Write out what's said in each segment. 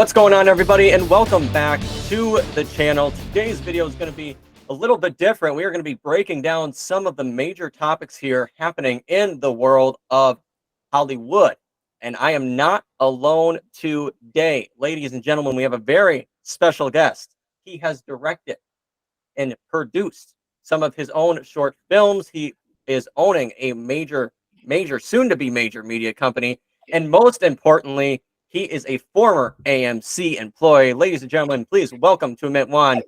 What's going on, everybody, and welcome back to the channel. Today's video is going to be a little bit different. We are going to be breaking down some of the major topics here happening in the world of Hollywood. And I am not alone today. Ladies and gentlemen, we have a very special guest. He has directed and produced some of his own short films. He is owning a major, soon-to-be major media company. And most importantly, he is a former AMC employee. Ladies and gentlemen, please welcome to Mint One,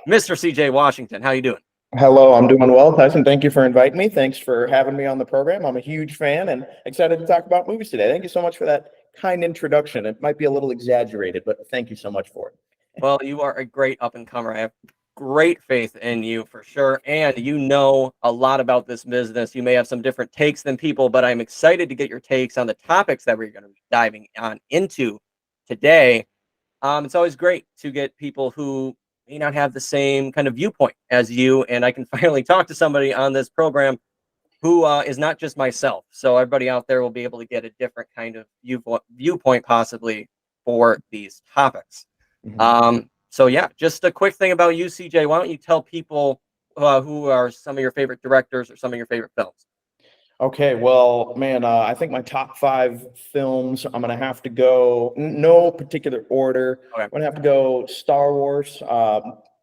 Mr. CJ Washington. How you doing? Hello, I'm doing well, Tyson. Thank you for inviting me. Thanks for having me on the program. I'm a huge fan and excited to talk about movies today. Thank you so much for that kind introduction. It might be a little exaggerated, but thank you so much for it. Well, you are a great up-and-comer. I have great faith in you for sure, and you know a lot about this business. You may have some different takes than people, but I'm excited to get your takes on the topics that we're going to be diving on into today. It's always great to get people who may not have the same kind of viewpoint as you, and I can finally talk to somebody on this program who is not just myself. So everybody out there will be able to get a different kind of viewpoint possibly for these topics. So yeah, just a quick thing about you, CJ. Why don't you tell people who are some of your favorite directors or some of your favorite films? Okay, well, man, I think my top 5 films, I'm going to have to go, no particular order. Okay. I'm going to have to go Star Wars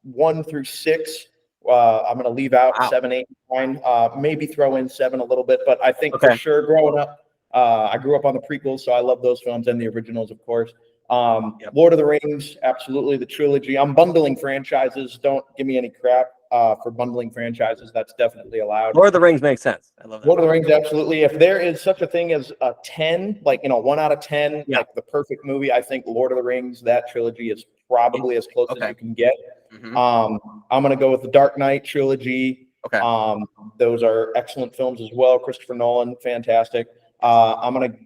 1 through 6. I'm going to leave out 7, 8, 9, maybe throw in 7 a little bit, but I think for sure growing up, I grew up on the prequels, so I love those films and the originals, of course. Lord of the Rings, absolutely, the trilogy. I'm bundling franchises. Don't give me any crap for bundling franchises. That's definitely allowed. Lord of the Rings makes sense. I love that. Lord of the Rings, absolutely. If there is such a thing as a 10, like, 1 out of 10, like the perfect movie, I think Lord of the Rings, that trilogy is probably as close as you can get. I'm going to go with the Dark Knight trilogy. Those are excellent films as well. Christopher Nolan, fantastic. I'm going to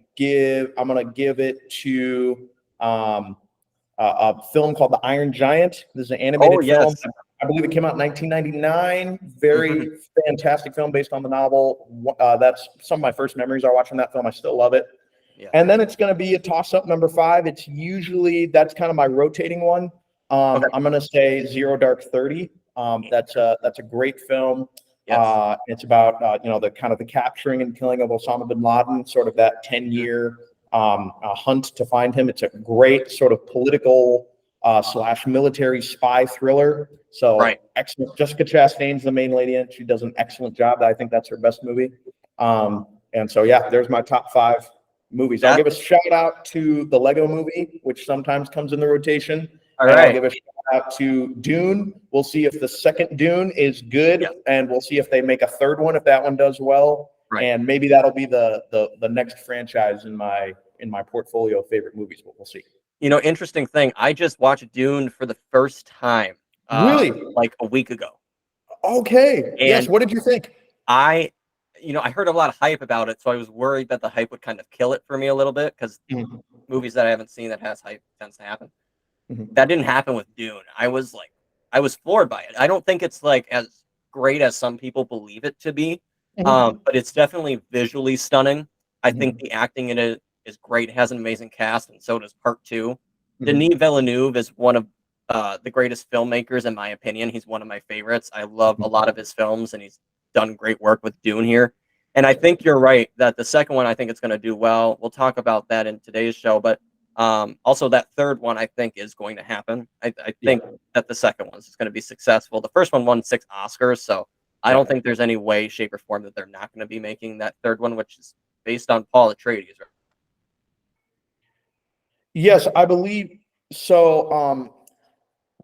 give it to a film called The Iron Giant. This is an animated film. I believe it came out in 1999. Very fantastic film based on the novel. That's some of my first memories are watching that film. I still love it. And then it's going to be a toss-up number 5. It's usually, that's kind of my rotating one. I'm going to say Zero Dark 30. That's a great film. It's about the kind of the capturing and killing of Osama bin Laden, sort of that 10-year hunt to find him. It's a great sort of political / military spy thriller. So excellent. Jessica Chastain's the main lady in it. She does an excellent job. I think that's her best movie. And so yeah, there's my top 5 movies. I'll give a shout out to the Lego Movie, which sometimes comes in the rotation. I'll give a shout out to Dune. We'll see if the second Dune is good, and we'll see if they make a third one if that one does well. And maybe that'll be the next franchise in my portfolio of favorite movies, but we'll see. Interesting thing. I just watched Dune for the first time. Really? Like a week ago. Okay. And yes. What did you think? I heard a lot of hype about it, so I was worried that the hype would kind of kill it for me a little bit, because movies that I haven't seen that has hype tends to happen. That didn't happen with Dune. I was floored by it. I don't think it's like as great as some people believe it to be, but it's definitely visually stunning. I think the acting in it is great. It has an amazing cast, and so does Part 2. Denis Villeneuve is one of the greatest filmmakers, in my opinion. He's one of my favorites. I love a lot of his films, and he's done great work with Dune here. And I think you're right that the second one, I think it's going to do well. We'll talk about that in today's show, but also that third one, I think, is going to happen. I think that the second one is going to be successful. The first one won 6 Oscars, so I don't think there's any way, shape, or form that they're not going to be making that third one, which is based on Paul Atreides, right? Yes, I believe so.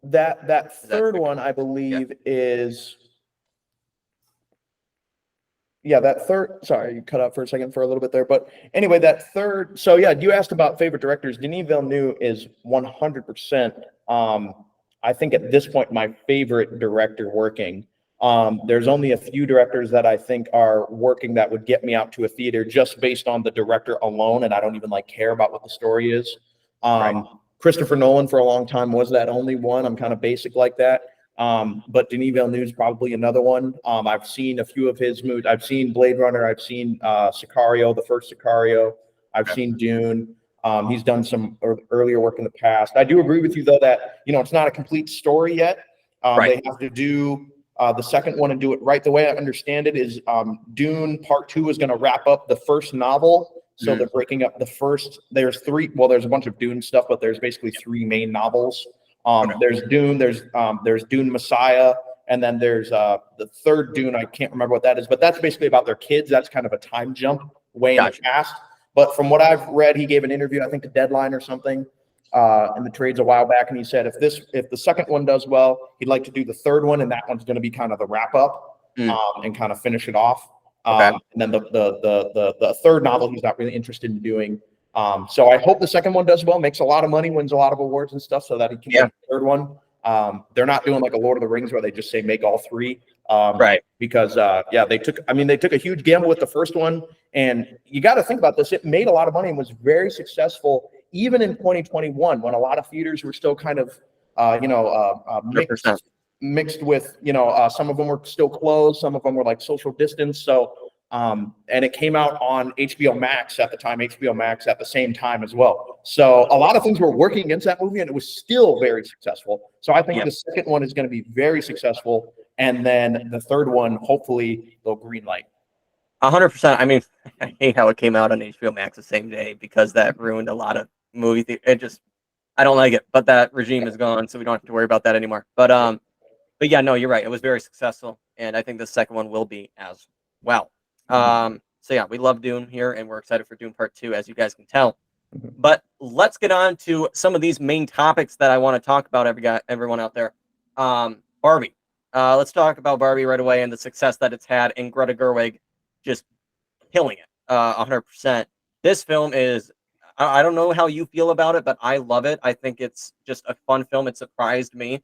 That third one, I believe, is that third. Sorry, you cut out for a second for a little bit there, but anyway, that third. So yeah, you asked about favorite directors. Denis Villeneuve is 100%. I think at this point, my favorite director working. There's only a few directors that I think are working that would get me out to a theater just based on the director alone, and I don't even care about what the story is. Christopher Nolan for a long time was that only one. I'm kind of basic like that. But Denis Villeneuve is probably another one. I've seen a few of his movies. I've seen Blade Runner. I've seen Sicario, the first Sicario. I've seen Dune. He's done some earlier work in the past. I do agree with you though that it's not a complete story yet. They have to do the second one and do it right. The way I understand it is Dune Part 2 is going to wrap up the first novel. So they're breaking up the first. There's three. Well, there's a bunch of Dune stuff, but there's basically three main novels. There's Dune. There's Dune Messiah, and then there's the third Dune. I can't remember what that is, but that's basically about their kids. That's kind of a time jump way in the past. But from what I've read, he gave an interview, I think, to Deadline or something, in the trades a while back, and he said if the second one does well, he'd like to do the third one, and that one's going to be kind of the wrap up and kind of finish it off. And then the third novel he's not really interested in doing. So I hope the second one does well, makes a lot of money, wins a lot of awards and stuff, so that he can get the third one. They're not doing like a Lord of the Rings where they just say make all three. Because they took a huge gamble with the first one, and you got to think about this. It made a lot of money and was very successful, even in 2021 when a lot of theaters were still kind of mixed with some of them were still closed, some of them were like social distance. So and it came out on HBO Max at the time, HBO Max at the same time as well. So a lot of things were working against that movie, and it was still very successful. So I think the second one is going to be very successful. And then the third one, hopefully, they'll green light. 100%. I mean, I hate how it came out on HBO Max the same day because that ruined a lot of movie theater. I don't like it, but that regime is gone, so we don't have to worry about that anymore. But yeah, no, you're right. It was very successful, and I think the second one will be as well. So yeah, we love Dune here, and we're excited for Dune Part 2, as you guys can tell. But let's get on to some of these main topics that I want to talk about, everyone out there. Barbie. Let's talk about Barbie right away and the success that it's had, and Greta Gerwig just killing it 100%. This film is, I don't know how you feel about it, but I love it. I think it's just a fun film. It surprised me.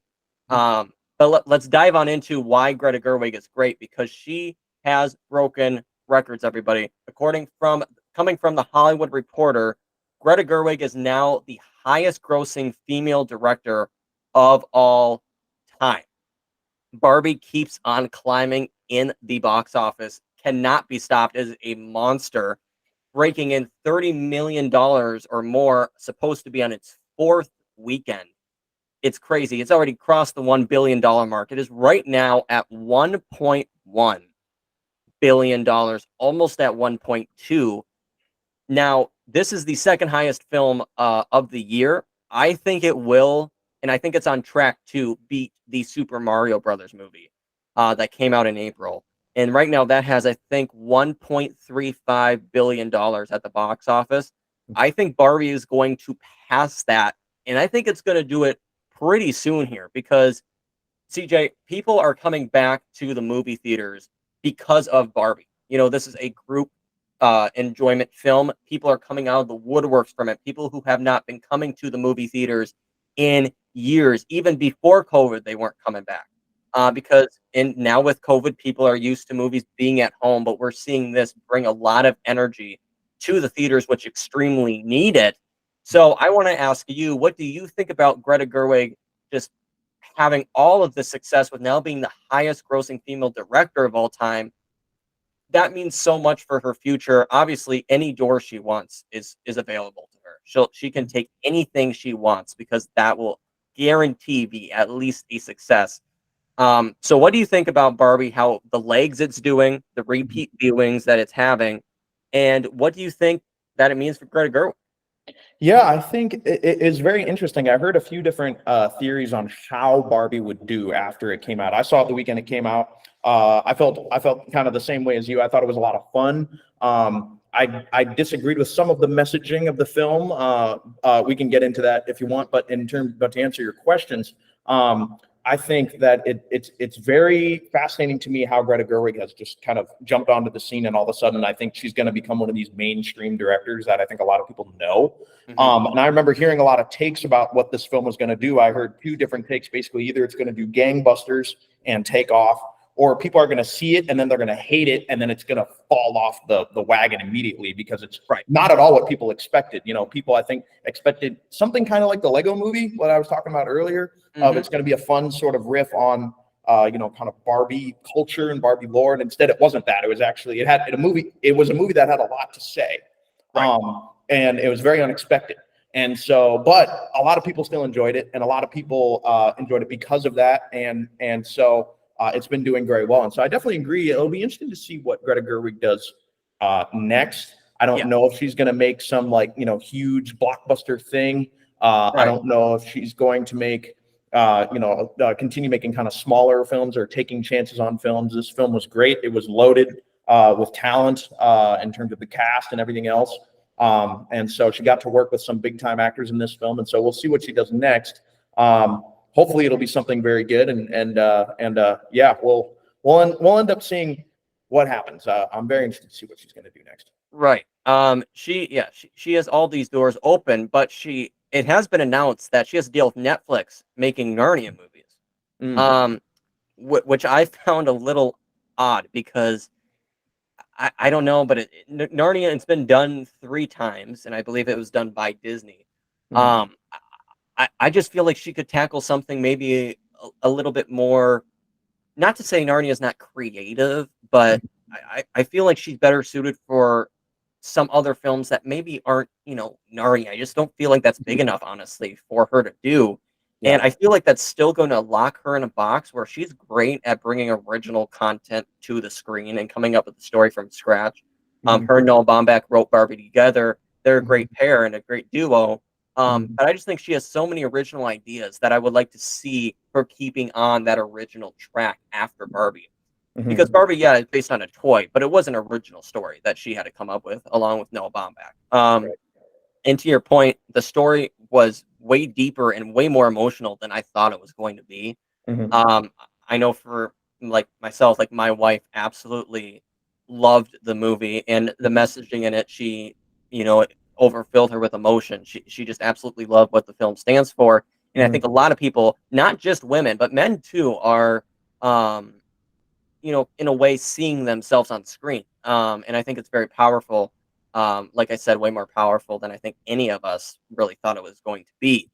But let's dive on into why Greta Gerwig is great, because she has broken records, everybody. Coming from the Hollywood Reporter, Greta Gerwig is now the highest grossing female director of all time. Barbie keeps on climbing in the box office, cannot be stopped, as a monster, breaking in $30 million or more, supposed to be on its fourth weekend. It's crazy. It's already crossed the $1 billion mark. It is right now at $1.1 billion, almost at 1.2. Now, this is the second highest film of the year. I think it will, and I think it's on track to beat the Super Mario Brothers movie that came out in April. And right now that has, I think, $1.35 billion at the box office. I think Barbie is going to pass that, and I think it's going to do it pretty soon here, because, CJ, people are coming back to the movie theaters because of Barbie. This is a group enjoyment film. People are coming out of the woodworks from it. People who have not been coming to the movie theaters in years, even before COVID, they weren't coming back. Because now with COVID, people are used to movies being at home, but we're seeing this bring a lot of energy to the theaters, which extremely need it. So I want to ask you, what do you think about Greta Gerwig just having all of the success with now being the highest grossing female director of all time? That means so much for her future. Obviously, any door she wants is available to her. She can take anything she wants, because that will guarantee be at least a success. So what do you think about Barbie, how the legs it's doing, the repeat viewings that it's having, and what do you think that it means for Greta Gerwig? Yeah, I think it is very interesting. I heard a few different theories on how Barbie would do after it came out. I saw it the weekend it came out. I felt kind of the same way as you. I thought it was a lot of fun. I disagreed with some of the messaging of the film. We can get into that if you want, but to answer your questions, I think that it's very fascinating to me how Greta Gerwig has just kind of jumped onto the scene, and all of a sudden I think she's going to become one of these mainstream directors that I think a lot of people know. And I remember hearing a lot of takes about what this film was going to do. I heard two different takes. Basically, either it's going to do gangbusters and take off, or people are going to see it and then they're going to hate it, and then it's going to fall off the wagon immediately, because it's not at all what people expected. People, I think, expected something kind of like the Lego movie, what I was talking about earlier. It's going to be a fun sort of riff on, kind of Barbie culture and Barbie lore. And instead, it wasn't that. It was actually, it was a movie that had a lot to say. and it was very unexpected. And so, but a lot of people still enjoyed it, and a lot of people enjoyed it because of that. And so it's been doing very well. And so I definitely agree. It'll be interesting to see what Greta Gerwig does next. I don't know if she's going to make some like, huge blockbuster thing. I don't know if she's going to make, continue making kind of smaller films or taking chances on films. This film was great. It was loaded with talent in terms of the cast and everything else. And so she got to work with some big time actors in this film. And so we'll see what she does next. Hopefully it'll be something very good. Yeah, we'll end up seeing what happens. I'm very interested to see what she's going to do next. Right. She has all these doors open, but it has been announced that she has a deal with Netflix making Narnia movies. Which I found a little odd because I don't know, but Narnia, it's been done 3 times, and I believe it was done by Disney. I just feel like she could tackle something maybe a little bit more. Not to say Narnia is not creative, but I feel like she's better suited for some other films that maybe aren't, Narnia. I just don't feel like that's big enough, honestly, for her to do. Yeah. And I feel like that's still going to lock her in a box where she's great at bringing original content to the screen and coming up with the story from scratch. Her and Noah Baumbach wrote Barbie together. They're a great pair and a great duo. But I just think she has so many original ideas that I would like to see her keeping on that original track after Barbie. Because Barbie, is based on a toy, but it was an original story that she had to come up with along with Noah Baumbach. And to your point, the story was way deeper and way more emotional than I thought it was going to be. I know for like myself, like my wife absolutely loved the movie and the messaging in it. She, it overfilled her with emotion. She just absolutely loved what the film stands for. And I think a lot of people, not just women, but men too, are, in a way seeing themselves on screen. And I think it's very powerful. Like I said, way more powerful than I think any of us really thought it was going to be.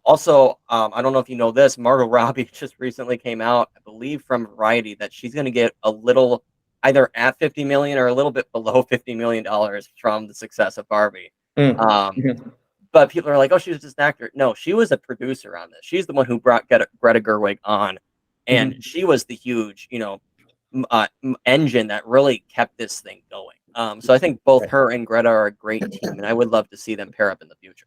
Also, I don't know if you know this, Margot Robbie just recently came out, I believe from Variety, that she's going to get a little, either at 50 million or a little bit below $50 million from the success of Barbie. But people are like, oh, she was just an actor. No, she was a producer on this. She's the one who brought Greta Gerwig on. And she was the huge, engine that really kept this thing going. So I think both her and Greta are a great team, and I would love to see them pair up in the future.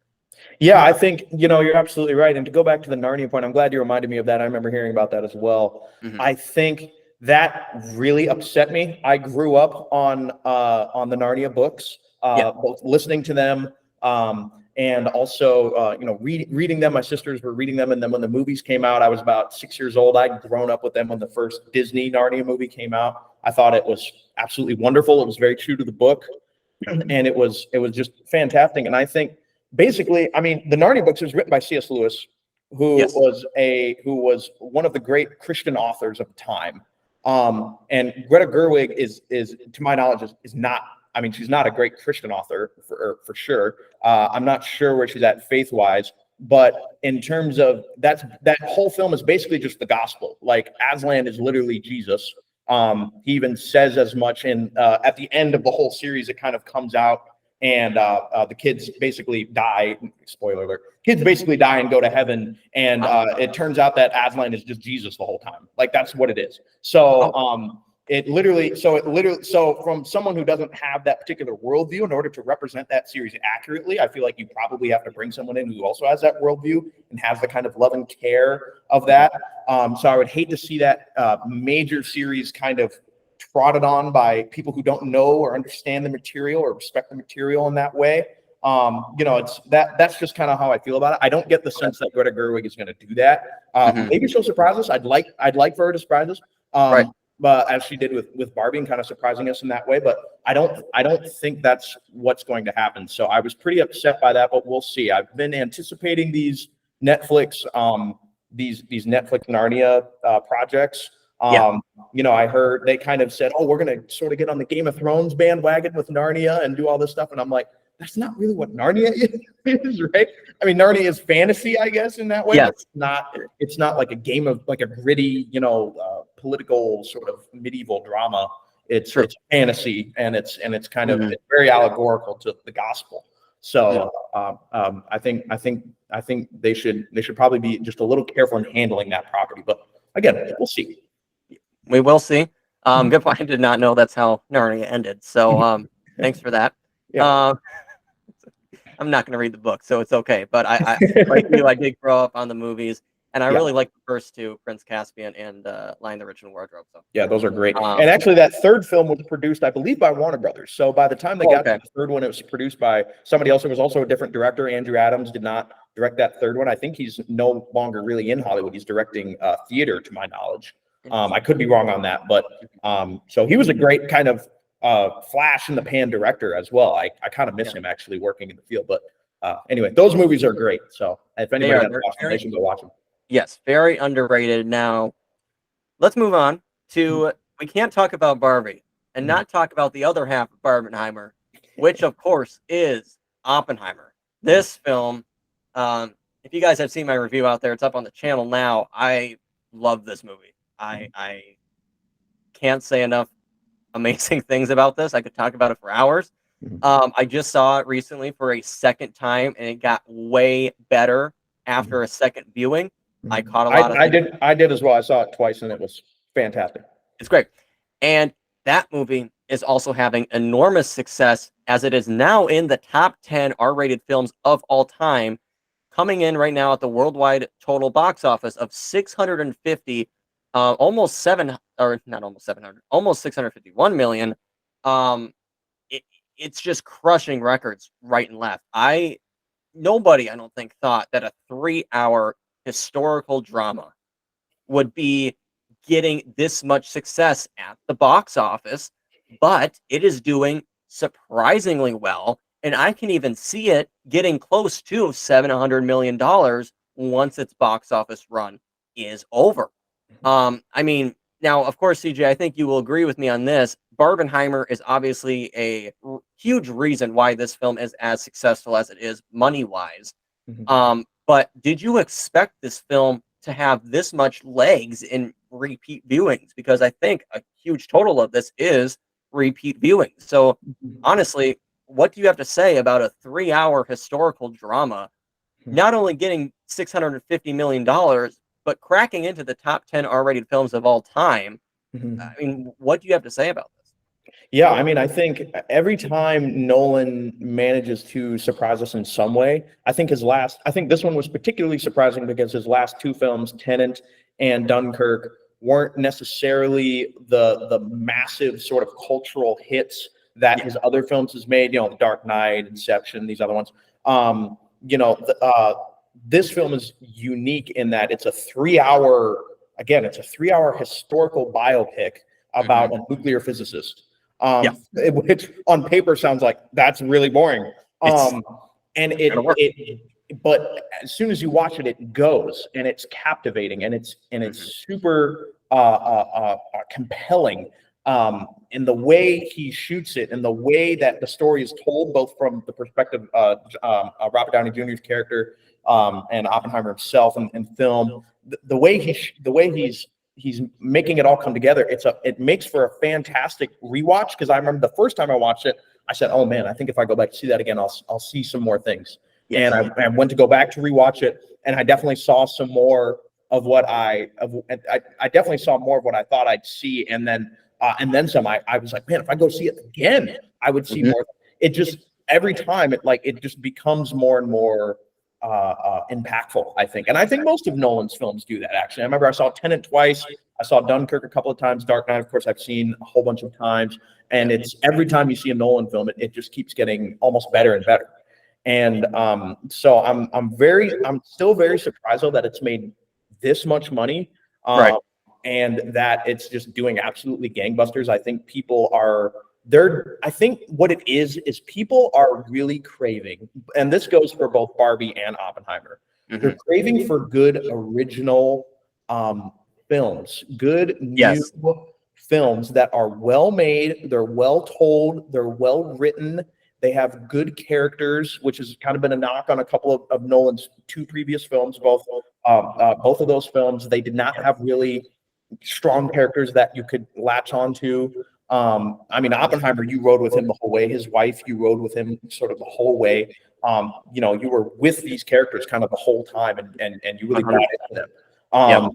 Yeah, I think, you're absolutely right. And to go back to the Narnia point, I'm glad you reminded me of that. I remember hearing about that as well. I think that really upset me. I grew up on the Narnia books, both listening to them, and also, reading them. My sisters were reading them, and then when the movies came out, I was about 6 years old. I'd grown up with them when the first Disney Narnia movie came out. I thought it was absolutely wonderful. It was very true to the book, and it was just fantastic. And I think, basically, I mean, the Narnia books was written by C.S. Lewis, who was one of the great Christian authors of the time. And Greta Gerwig is to my knowledge, is not. I mean, she's not a great Christian author for sure. I'm not sure where she's at faith-wise, but in terms of that whole film is basically just the gospel. Like, Aslan is literally Jesus. He even says as much in at the end of the whole series. It kind of comes out, and the kids basically die. Spoiler alert: kids basically die and go to heaven. And it turns out that Aslan is just Jesus the whole time. Like, that's what it is. So. So from someone who doesn't have that particular worldview, in order to represent that series accurately, I feel like you probably have to bring someone in who also has that worldview and has the kind of love and care of that. So I would hate to see that major series kind of trotted on by people who don't know or understand the material or respect the material in that way. It's that's just kind of how I feel about it. I don't get the sense that Greta Gerwig is going to do that. Maybe she'll surprise us. I'd like for her to surprise us. But as she did with Barbie, and kind of surprising us in that way. But I don't think that's what's going to happen. So I was pretty upset by that, but we'll see. I've been anticipating these Netflix Netflix Narnia projects. I heard they kind of said, oh, we're going to sort of get on the Game of Thrones bandwagon with Narnia and do all this stuff. And I'm like, that's not really what Narnia is, right? I mean, Narnia is fantasy, I guess, in that way. Yes. It's not like a game of like a gritty, political sort of medieval drama. It's fantasy, and it's kind of it's very allegorical to the gospel. So I think they should probably be just a little careful in handling that property. But again, we'll see. We will see. Good point. I did not know that's how Narnia ended. So thanks for that. Yeah. I'm not going to read the book, so it's okay. But I like you, I did grow up on the movies, and I really like the first two, Prince Caspian and Lion, the Witch, and Wardrobe. So yeah, those are great. And actually, that third film was produced, I believe, by Warner Brothers. So by the time they got to the third one, it was produced by somebody else. It was also a different director. Andrew Adams did not direct that third one. I think he's no longer really in Hollywood. He's directing theater, to my knowledge. I could be wrong on that, but so he was a great kind of flash in the pan director as well. I kind of miss him actually working in the field. But anyway, those movies are great. So if anybody has watched them, they should go watch them. Yes, very underrated. Now, let's move on to, we can't talk about Barbie and not talk about the other half of Barbenheimer, which of course is Oppenheimer. This film, if you guys have seen my review out there, it's up on the channel now. I love this movie. I can't say enough amazing things about this. I could talk about it for hours. I just saw it recently for a second time, and it got way better after a second viewing. I caught a lot of things. I did as well. I saw it twice, and it was fantastic. It's great. And that movie is also having enormous success, as it is now in the top 10 R-rated films of all time, coming in right now at the worldwide total box office of 650, almost 651 million. It's just crushing records right and left. Nobody, I don't think, thought that a 3-hour historical drama would be getting this much success at the box office, but it is doing surprisingly well, and I can even see it getting close to $700 million once its box office run is over. I mean, now, of course, CJ, I think you will agree with me on this. Barbenheimer is obviously a huge reason why this film is as successful as it is money-wise. But did you expect this film to have this much legs in repeat viewings? Because I think a huge total of this is repeat viewings. So honestly, what do you have to say about a 3-hour historical drama, not only getting $650 million, but cracking into the top 10 R-rated films of all time? I mean, what do you have to say about this? Yeah, I mean, I think every time Nolan manages to surprise us in some way, I think this one was particularly surprising because his last two films, Tenet and Dunkirk, weren't necessarily the massive sort of cultural hits that his other films has made, The Dark Knight, Inception, these other ones. This film is unique in that it's a 3-hour historical biopic about a nuclear physicist. Which on paper sounds like that's really boring. But as soon as you watch it, it goes, and it's captivating, and it's super compelling in the way he shoots it, and the way that the story is told, both from the perspective of Robert Downey Jr.'s character and Oppenheimer himself in film. The way he's making it all come together. It makes for a fantastic rewatch, because I remember the first time I watched it, I said, "Oh man, I think if I go back to see that again, I'll see some more things." Yes. And I went to go back to rewatch it, and I definitely saw some more of what I definitely saw more of what I thought I'd see, and then some. I was like, man, if I go see it again, I would see more. It just every time it just becomes more and more impactful, I think. And I think most of Nolan's films do that, actually. I remember I saw Tenet twice. I saw Dunkirk a couple of times. Dark Knight, of course, I've seen a whole bunch of times. And it's every time you see a Nolan film, it just keeps getting almost better and better. And so I'm still very surprised, though, that it's made this much money. And that it's just doing absolutely gangbusters. I think people are I think what it is people are really craving, and this goes for both Barbie and Oppenheimer. They're craving for good original films, good new films that are well made, they're well told, they're well written, they have good characters, which has kind of been a knock on a couple of Nolan's two previous films. Both of those films, they did not have really strong characters that you could latch onto. I mean, Oppenheimer, you rode with him the whole way. His wife, you rode with him sort of the whole way. you were with these characters kind of the whole time, and you really bought 100%. into them. Yep.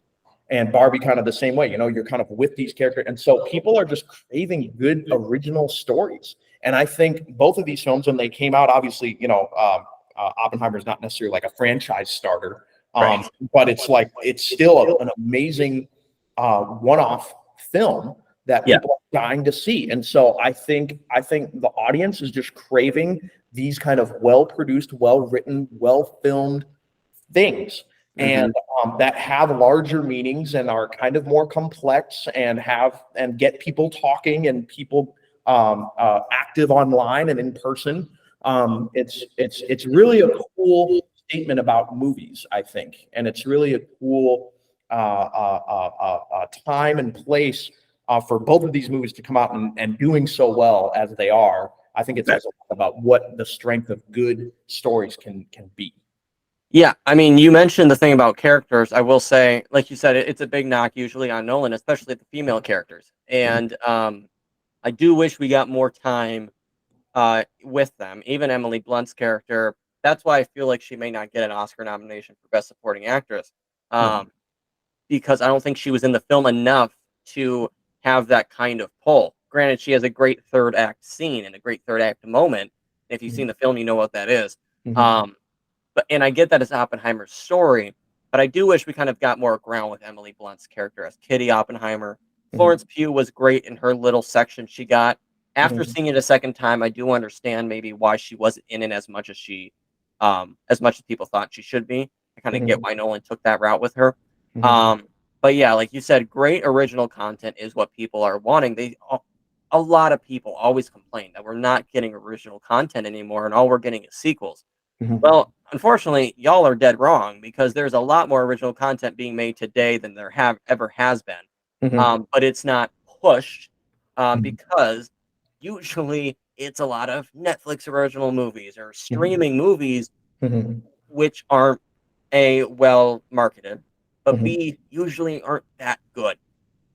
And Barbie kind of the same way, you're kind of with these characters. And so people are just craving good original stories. And I think both of these films, when they came out, obviously, Oppenheimer is not necessarily like a franchise starter, Right. but it's still an amazing one-off film that people are dying to see. And so I think the audience is just craving these kind of well-produced, well-written, well-filmed things. And that have larger meanings and are kind of more complex and get people talking and people active online and in person. It's really a cool statement about movies, I think, and it's really a cool time and place for both of these movies to come out and doing so well as they are. I think it says a lot about what the strength of good stories can be. Yeah, I mean, you mentioned the thing about characters. I will say, like you said, it's a big knock usually on Nolan, especially the female characters. And I do wish we got more time with them. Even Emily Blunt's character, that's why I feel like she may not get an Oscar nomination for Best Supporting Actress, because I don't think she was in the film enough to have that kind of pull. Granted, she has a great third act scene and a great third act moment. If you've seen the film, you know what that is. And I get that it's Oppenheimer's story, but I do wish we kind of got more ground with Emily Blunt's character as Kitty Oppenheimer. Florence Pugh was great in her little section she got. After seeing it a second time, I do understand maybe why she wasn't in it as much as people thought she should be. I kind of get why Nolan took that route with her. But yeah, like you said, great original content is what people are wanting. A lot of people always complain that we're not getting original content anymore, and all we're getting is sequels. Well, unfortunately, y'all are dead wrong, because there's a lot more original content being made today than there ever has been. But it's not pushed because usually it's a lot of Netflix original movies or streaming movies, which aren't A, well marketed, but B, usually aren't that good.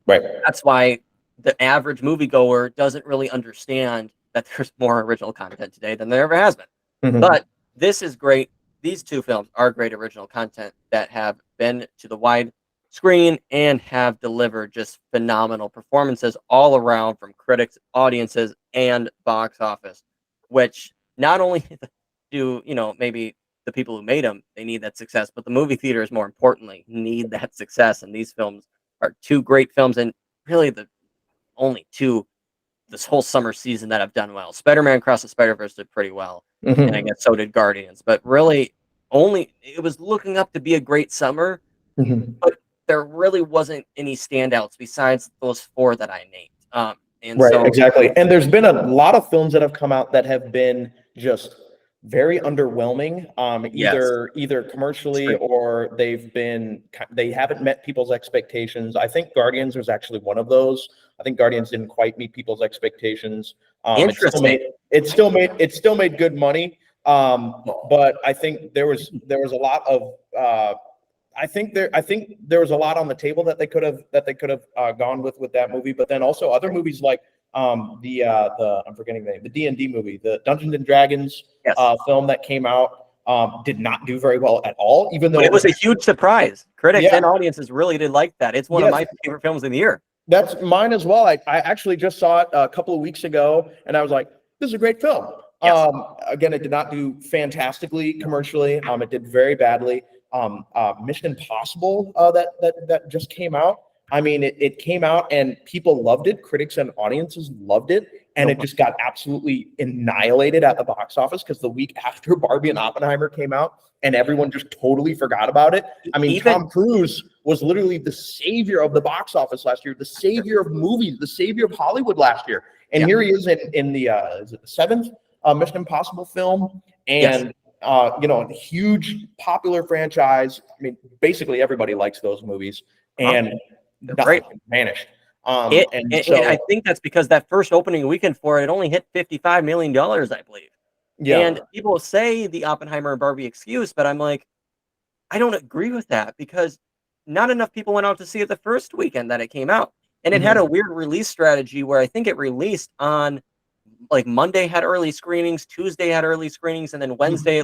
Right. That's why the average moviegoer doesn't really understand that there's more original content today than there ever has been. But this is great. These two films are great original content that have been to the wide screen and have delivered just phenomenal performances all around from critics, audiences, and box office, which not only do, maybe the people who made them, they need that success, but the movie theaters, more importantly, need that success. And these films are two great films, and really the only two this whole summer season that have done well. Spider-Man Across the Spider-Verse did pretty well, and I guess so did Guardians. But really, it was looking up to be a great summer, but there really wasn't any standouts besides those four that I named. Exactly. And there's been a lot of films that have come out that have been just very underwhelming, either commercially or they haven't met people's expectations. I think Guardians was actually one of those. I think Guardians didn't quite meet people's expectations. It still made good money. But I think there was a lot of I think there was a lot on the table that they could have gone with that movie. But then also other movies like I'm forgetting the name, the D&D movie, the Dungeons and Dragons film that came out did not do very well at all, even though it was a huge surprise. Critics and audiences really did like that. It's one of my favorite films in the year. That's mine as well. I actually just saw it a couple of weeks ago, and I was like, this is a great film. Again, it did not do fantastically commercially. It did very badly. Mission Impossible that just came out. I mean, it came out and people loved it. Critics and audiences loved it. And it just got absolutely annihilated at the box office because the week after Barbie and Oppenheimer came out and everyone just totally forgot about it. I mean, Tom Cruise was literally the savior of the box office last year, the savior of movies, the savior of Hollywood last year. And here he is in the, is it the seventh Mission Impossible film? And, a huge popular franchise. I mean, basically everybody likes those movies. And nothing vanished. And I think that's because that first opening weekend for it only hit $55 million, I believe. And people say the Oppenheimer and Barbie excuse, but I'm like, I don't agree with that, because not enough people went out to see it the first weekend that it came out. And it had a weird release strategy where I think it released on like Monday had early screenings, Tuesday had early screenings, and then Wednesday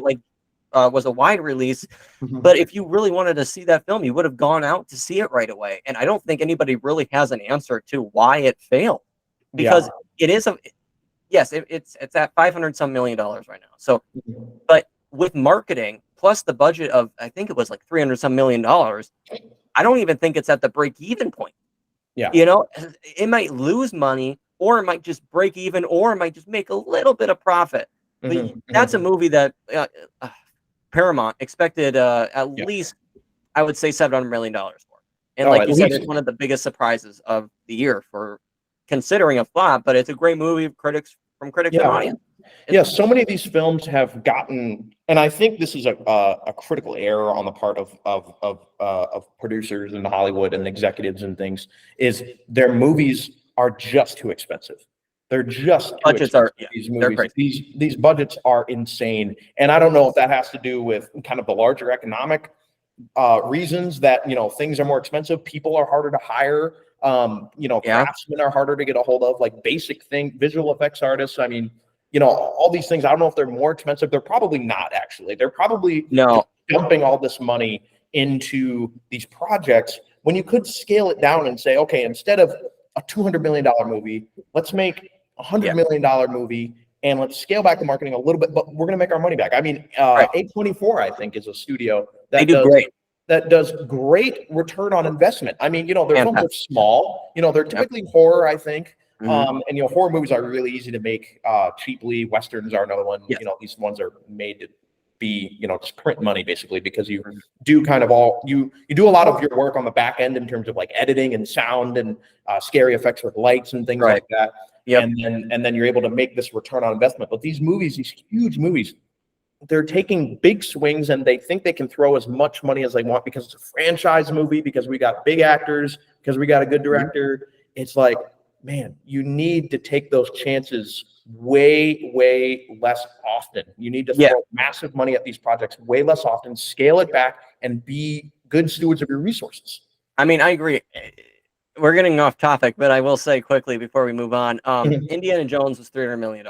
was a wide release. But if you really wanted to see that film, you would have gone out to see it right away. And I don't think anybody really has an answer to why it failed, because it is it's at 500 some million dollars right now. So, but with marketing plus the budget of, I think it was like 300 some million dollars, I don't even think it's at the break even point. Yeah. You know, it might lose money, or it might just break even, or it might just make a little bit of profit. But that's a movie that Paramount expected at least, I would say, $700 million for. And like you said, it's one of the biggest surprises of the year for considering a flop, but it's a great movie from critics and audience. So many of these films have gotten, and I think this is a critical error on the part of producers in Hollywood and executives and things, is their movies are just too expensive. They're just budgets are these movies. These budgets are insane, and I don't know if that has to do with kind of the larger economic reasons that, you know, things are more expensive, people are harder to hire, craftsmen are harder to get a hold of, like basic visual effects artists. I mean, you know, all these things. I don't know if they're more expensive. They're probably not, actually. They're probably dumping all this money into these projects when you could scale it down and say, okay, instead of a $200 million movie, let's make a $100 million movie, and let's scale back the marketing a little bit, but we're going to make our money back. I mean, A24, I think, is a studio that does great return on investment. I mean, you know, their films are small. You know, they're typically horror, I think. And, you know, horror movies are really easy to make cheaply. Westerns are another one. You know, these ones are made to be, you know, just print money, basically, because you do kind of you do a lot of your work on the back end in terms of like editing and sound and scary effects with lights and things like that. And then you're able to make this return on investment. But these movies, these huge movies, they're taking big swings, and they think they can throw as much money as they want because it's a franchise movie, because we got big actors, because we got a good director. It's like, man, you need to take those chances way, way less often. You need to throw massive money at these projects way less often, scale it back, and be good stewards of your resources. I mean, I agree. We're getting off topic, but I will say quickly before we move on, Indiana Jones was $300 million.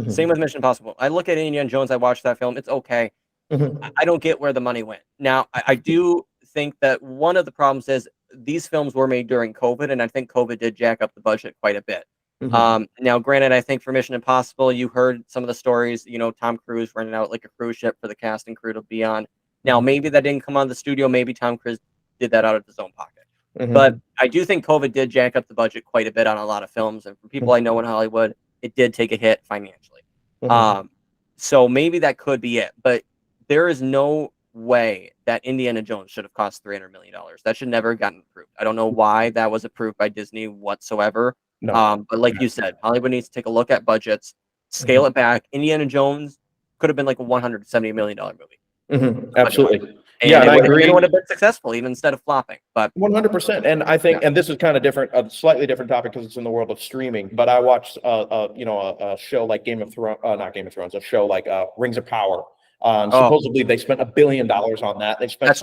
Same with Mission Impossible. I look at Indiana Jones, I watched that film. It's okay. I don't get where the money went. Now, I do think that one of the problems is these films were made during COVID, and I think COVID did jack up the budget quite a bit. Now, granted, I think for Mission Impossible, you heard some of the stories, you know, Tom Cruise renting out like a cruise ship for the cast and crew to be on. Now, maybe that didn't come on the studio. Maybe Tom Cruise did that out of his own pocket. But I do think COVID did jack up the budget quite a bit on a lot of films. And for people I know in Hollywood, it did take a hit financially. So maybe that could be it. But there is no way that Indiana Jones should have cost $300 million. That should never have gotten approved. I don't know why that was approved by Disney whatsoever. But like you said, Hollywood needs to take a look at budgets, scale it back. Indiana Jones could have been like a $170 million movie. Absolutely. And I agree. It would have been successful even instead of flopping. But 100%. And I think, and this is kind of different, a slightly different topic because it's in the world of streaming. But I watched, a show like Game of Thrones, not Game of Thrones, a show like Rings of Power. Supposedly they spent $1 billion on that. They spent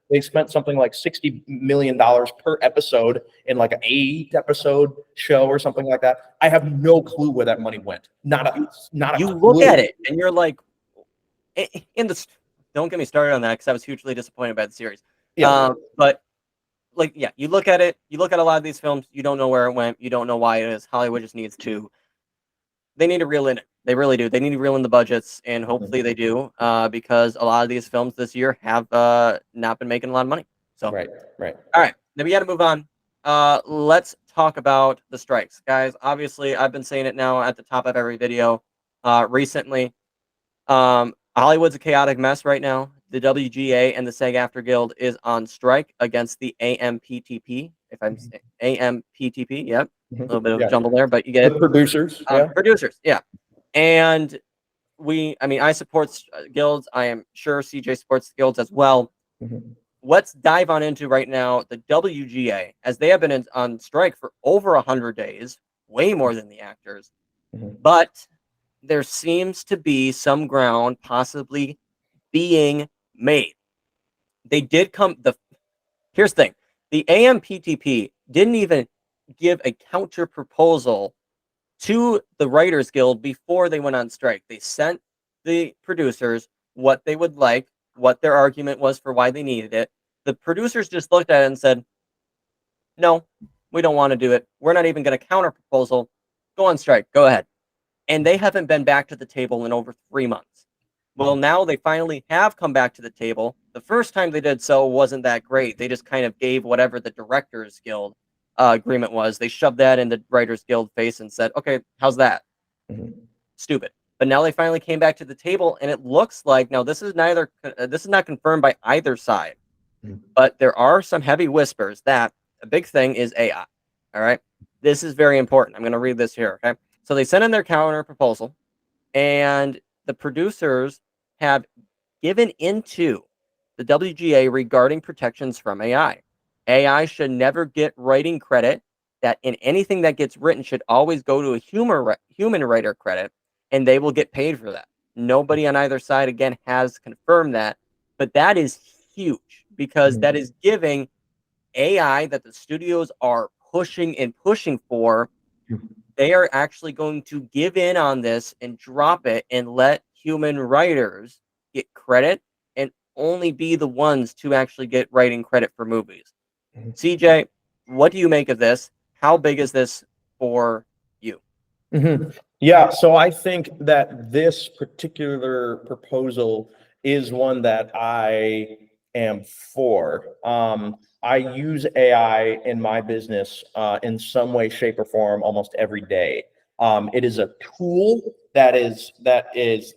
they spent something like $60 million per episode in like an 8-episode show or something like that. I have no clue where that money went. Not a You clue. Look at it and you're like, don't get me started on that because I was hugely disappointed by the series. But like, you look at it, you look at a lot of these films, you don't know where it went, you don't know why it is. Hollywood just needs to. They need to reel in it. They really do. They need to reel in the budgets, and hopefully they do, because a lot of these films this year have not been making a lot of money. So right. All right, then we got to move on. Let's talk about the strikes, guys. Obviously, I've been saying it now at the top of every video. Recently, Hollywood's a chaotic mess right now. The WGA and the SAG-AFTRA Guild is on strike against the AMPTP. If I'm saying AMPTP, yep. A little bit of a jumble there, but you get it. Producers. Producers, yeah. And I support guilds. I am sure CJ supports guilds as well. Let's dive on into right now the WGA, as they have been on strike for over 100 days, way more than the actors. But there seems to be some ground possibly being made. They did come. Here's the thing: the AMPTP didn't even give a counter proposal to the Writers Guild before they went on strike. They sent the producers what they would like, what their argument was for why they needed it. The producers just looked at it and said, no, we don't want to do it. We're not even going to counter proposal. Go on strike. Go ahead. And they haven't been back to the table in over 3 months. Well, now they finally have come back to the table. The first time they did so wasn't that great. They just kind of gave whatever the Directors Guild agreement was. They shoved that in the Writers Guild face and said, okay, how's that? Stupid. But now they finally came back to the table, and it looks like, now this is not confirmed by either side, but there are some heavy whispers that a big thing is AI. All right. This is very important. I'm going to read this here. Okay. So they sent in their counter proposal, and the producers have given into the WGA regarding protections from AI. AI should never get writing credit. That in anything that gets written should always go to a human writer credit, and they will get paid for that. Nobody on either side, again, has confirmed that, but that is huge because that is giving AI that the studios are pushing and pushing for. They are actually going to give in on this and drop it and let human writers get credit and only be the ones to actually get writing credit for movies. CJ, what do you make of this? How big is this for you? Yeah, so I think that this particular proposal is one that I am for. I use AI in my business in some way, shape, or form almost every day. It is a tool that is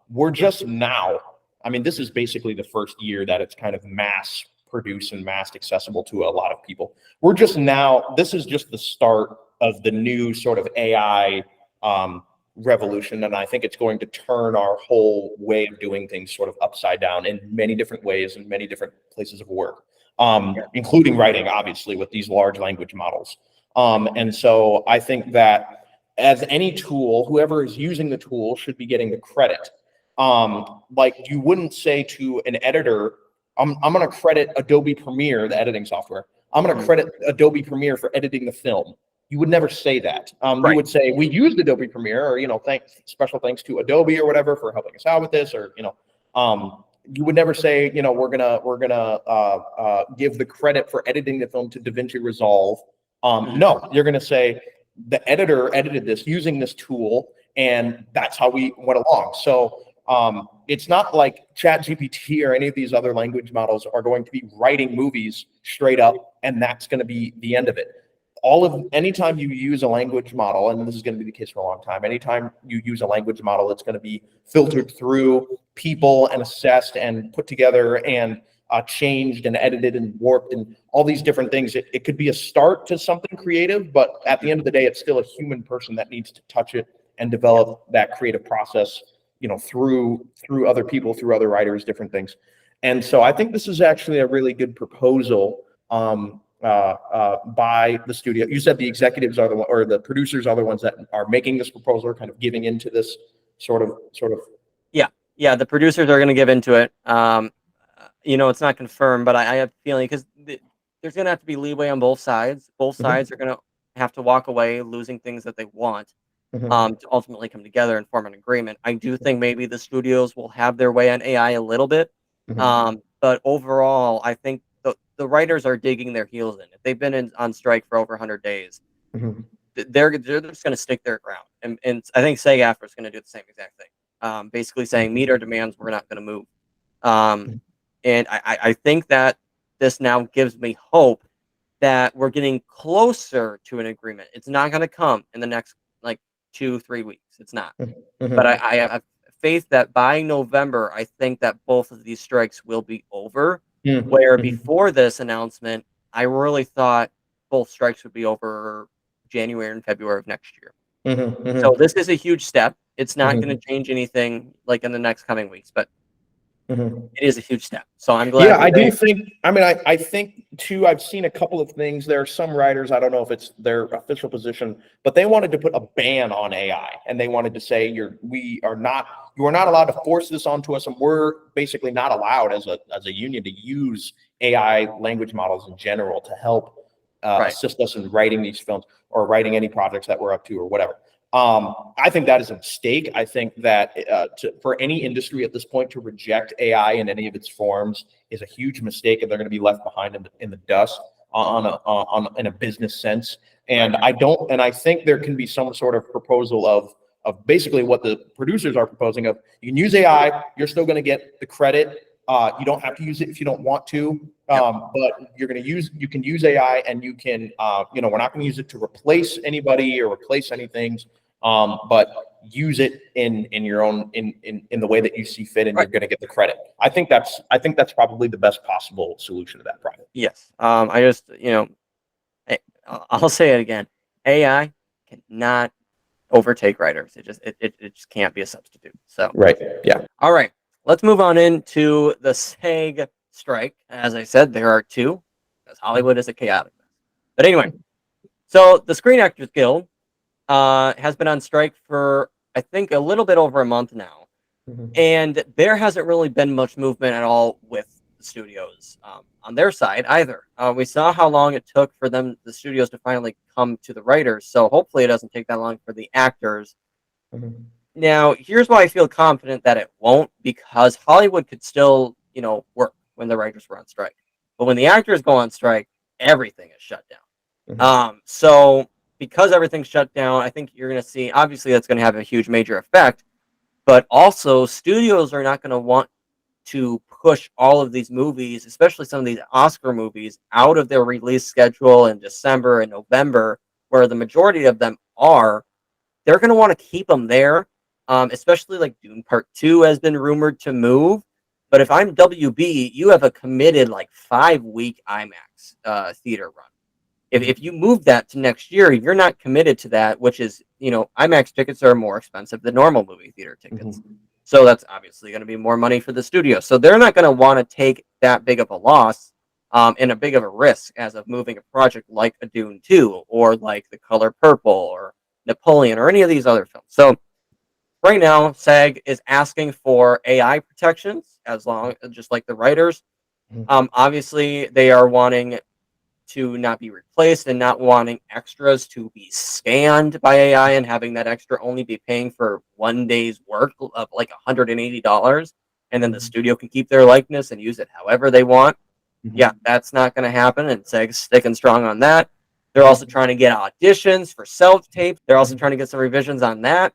we're just now. I mean, this is basically the first year that it's kind of mass produced and mass accessible to a lot of people. We're just now. This is just the start of the new sort of AI revolution, and I think it's going to turn our whole way of doing things sort of upside down in many different ways and many different places of work, including writing, obviously, with these large language models. And so I think that as any tool, whoever is using the tool should be getting the credit. Like you wouldn't say to an editor, I'm going to credit Adobe Premiere, the editing software. I'm going to credit Adobe Premiere for editing the film. You would never say that. You would say, we used Adobe Premiere, or, special thanks to Adobe or whatever for helping us out with this, or, you would never say, we're gonna give the credit for editing the film to DaVinci Resolve. No, you're gonna say the editor edited this using this tool, and that's how we went along. So it's not like ChatGPT or any of these other language models are going to be writing movies straight up, and that's going to be the end of it. Anytime you use a language model, and this is going to be the case for a long time, anytime you use a language model, it's going to be filtered through people and assessed and put together and changed and edited and warped and all these different things. It could be a start to something creative, but at the end of the day, it's still a human person that needs to touch it and develop that creative process, through other people, through other writers, different things. And so I think this is actually a really good proposal by the studio. You said the executives are or the producers are the ones that are making this proposal, or kind of giving into this sort of. Yeah. The producers are going to give into it. It's not confirmed, but I have a feeling because there's going to have to be leeway on both sides. Both sides are going to have to walk away losing things that they want to ultimately come together and form an agreement. I do think maybe the studios will have their way on AI a little bit, but overall, I think the writers are digging their heels in. If they've been on strike for over 100 days, they're just going to stick their ground. And I think SAG-AFTRA is going to do the same exact thing, basically saying, meet our demands, we're not going to move. And I think that this now gives me hope that we're getting closer to an agreement. It's not going to come in the next 2-3 weeks. It's not. But I have faith that by November, I think that both of these strikes will be over. Where before this announcement, I really thought both strikes would be over January and February of next year. So this is a huge step. It's not going to change anything in the next coming weeks, but it is a huge step. So I'm glad. Yeah, I do think. I mean, I think too. I've seen a couple of things. There are some writers. I don't know if it's their official position, but they wanted to put a ban on AI, and they wanted to say you are not allowed to force this onto us, and we're basically not allowed as a union to use AI language models in general to help assist us in writing these films or writing any projects that we're up to or whatever. I think that is a mistake. I think that for any industry at this point to reject AI in any of its forms is a huge mistake, and they're going to be left behind in the dust in a business sense. And I think there can be some sort of proposal of basically what the producers are proposing of, you can use AI, you're still going to get the credit. You don't have to use it if you don't want to, but you can use AI, and you can, we're not going to use it to replace anybody or replace anything. But use it in your own in the way that you see fit, and you're going to get the credit. I think that's probably the best possible solution to that problem. Yes. I just I'll say it again. AI cannot overtake writers. It just can't be a substitute. So right. Yeah. All right. Let's move on into the SAG strike. As I said, there are two, because Hollywood is a chaotic mess. But anyway, so the Screen Actors Guild has been on strike for, I think, a little bit over a month now. And there hasn't really been much movement at all with the studios on their side either. We saw how long it took for the studios to finally come to the writers. So hopefully it doesn't take that long for the actors. Now, here's why I feel confident that it won't, because Hollywood could still, work when the writers were on strike. But when the actors go on strike, everything is shut down. So because everything's shut down, I think you're going to see, obviously that's going to have a huge major effect, but also studios are not going to want to push all of these movies, especially some of these Oscar movies, out of their release schedule in December and November, where the majority of them are. They're going to want to keep them there, especially like Dune Part 2 has been rumored to move. But if I'm WB, you have a committed 5-week IMAX theater run. If you move that to next year, you're not committed to that, which is, IMAX tickets are more expensive than normal movie theater tickets. So that's obviously going to be more money for the studio. So they're not going to want to take that big of a loss and a big of a risk as of moving a project like a Dune 2 or like The Color Purple or Napoleon or any of these other films. So right now, SAG is asking for AI protections, just like the writers. Obviously, they are wanting to not be replaced and not wanting extras to be scanned by AI and having that extra only be paying for one day's work of like $180, and then the studio can keep their likeness and use it however they want. Yeah, that's not going to happen, and SAG's sticking strong on that. They're also trying to get auditions for self-tape. They're also trying to get some revisions on that.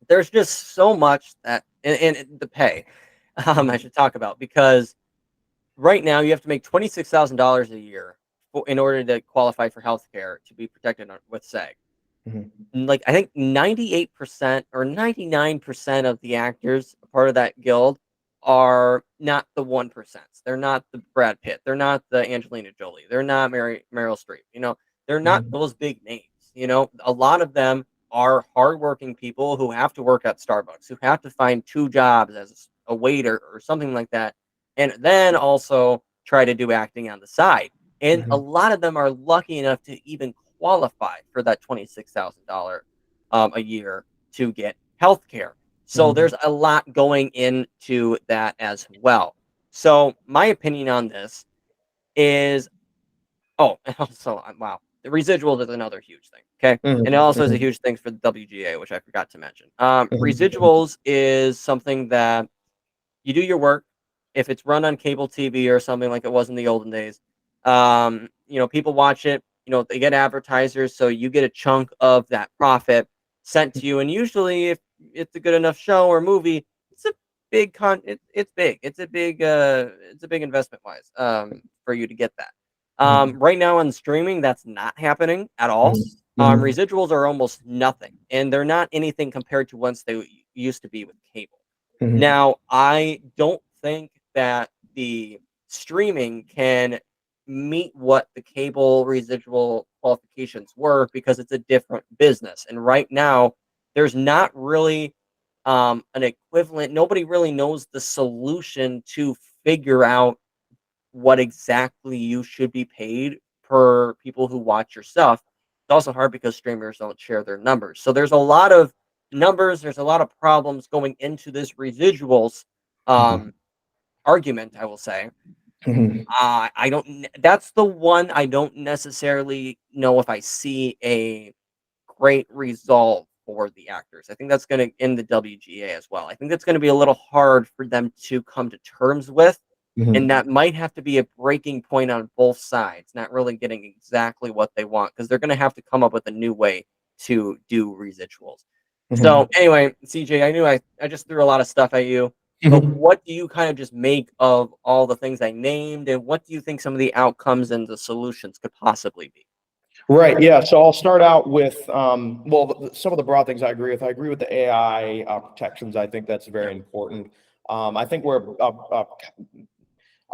There's just so much that, and the pay, I should talk about, because right now you have to make $26,000 a year in order to qualify for healthcare to be protected with SAG. I think 98% or 99% of the actors part of that guild are not the 1%. They're not the Brad Pitt. They're not the Angelina Jolie. They're not Meryl Streep. They're not those big names. A lot of them are hardworking people who have to work at Starbucks, who have to find 2 jobs as a waiter or something like that, and then also try to do acting on the side. And a lot of them are lucky enough to even qualify for that $26,000 a year to get health care. So there's a lot going into that as well. So my opinion on this is, and also, wow, the residuals is another huge thing. Okay. And it also is a huge thing for the WGA, which I forgot to mention. Residuals is something that you do your work. If it's run on cable TV or something like it was in the olden days, people watch it, they get advertisers. So you get a chunk of that profit sent to you. And usually if it's a good enough show or movie, it's a big it's big. It's a big investment wise, for you to get that. Right now on streaming, that's not happening at all. Residuals are almost nothing, and they're not anything compared to once they used to be with cable. Now, I don't think that the streaming can meet what the cable residual qualifications were, because it's a different business. And right now, there's not really an equivalent. Nobody really knows the solution to figure out what exactly you should be paid per people who watch your stuff. It's also hard because streamers don't share their numbers. So there's a lot of numbers. There's a lot of problems going into this residuals argument, I will say. I don't. That's the one I don't necessarily know if I see a great resolve for the actors. I think that's going to in the WGA as well. I think that's going to be a little hard for them to come to terms with. And that might have to be a breaking point on both sides, not really getting exactly what they want, because they're going to have to come up with a new way to do residuals. So anyway, CJ, I knew I just threw a lot of stuff at you, but what do you kind of just make of all the things I named, and what do you think some of the outcomes and the solutions could possibly be? Right. Yeah. So I'll start out with, well, some of the broad things I agree with. I agree with the AI protections. I think that's very important. I think we're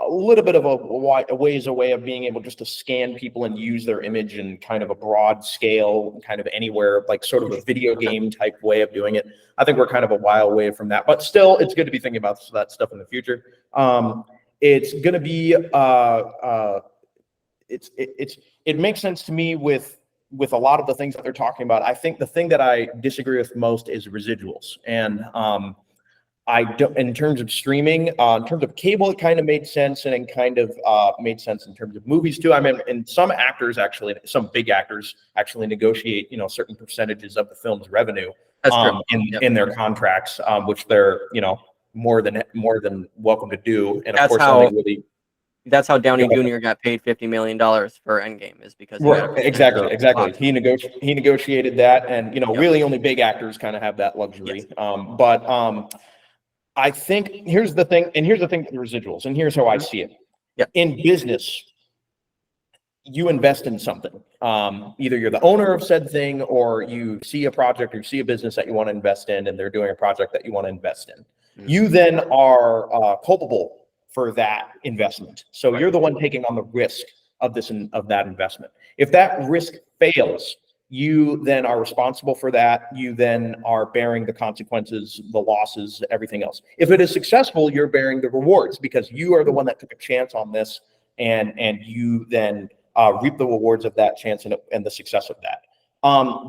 a little bit of a ways away of being able just to scan people and use their image in kind of a broad scale, kind of anywhere, like sort of a video game type way of doing it. I think we're kind of a while away from that, but still, it's good to be thinking about that stuff in the future. It's going to be, it makes sense to me with a lot of the things that they're talking about. I think the thing that I disagree with most is residuals. And I don't, in terms of streaming, in terms of cable, it kind of made sense, and it kind of made sense in terms of movies too. I mean, and some actors actually, some big actors actually negotiate, certain percentages of the film's revenue in their contracts, which they're, more than welcome to do. And of course, that's how Downey Jr. got paid $50 million for Endgame, is because exactly. He negotiated that, and really only big actors kind of have that luxury. But I think here's the thing with the residuals, and here's how I see it. In business, you invest in something. Either you're the owner of said thing, or you see a project or you see a business that you want to invest in, and they're doing a project that you want to invest in. You then are culpable for that investment. So you're the one taking on the risk of that investment. If that risk fails, you then are responsible for that. You then are bearing the consequences, the losses, everything else. If it is successful, you're bearing the rewards because you are the one that took a chance on this, and you then reap the rewards of that chance and the success of that.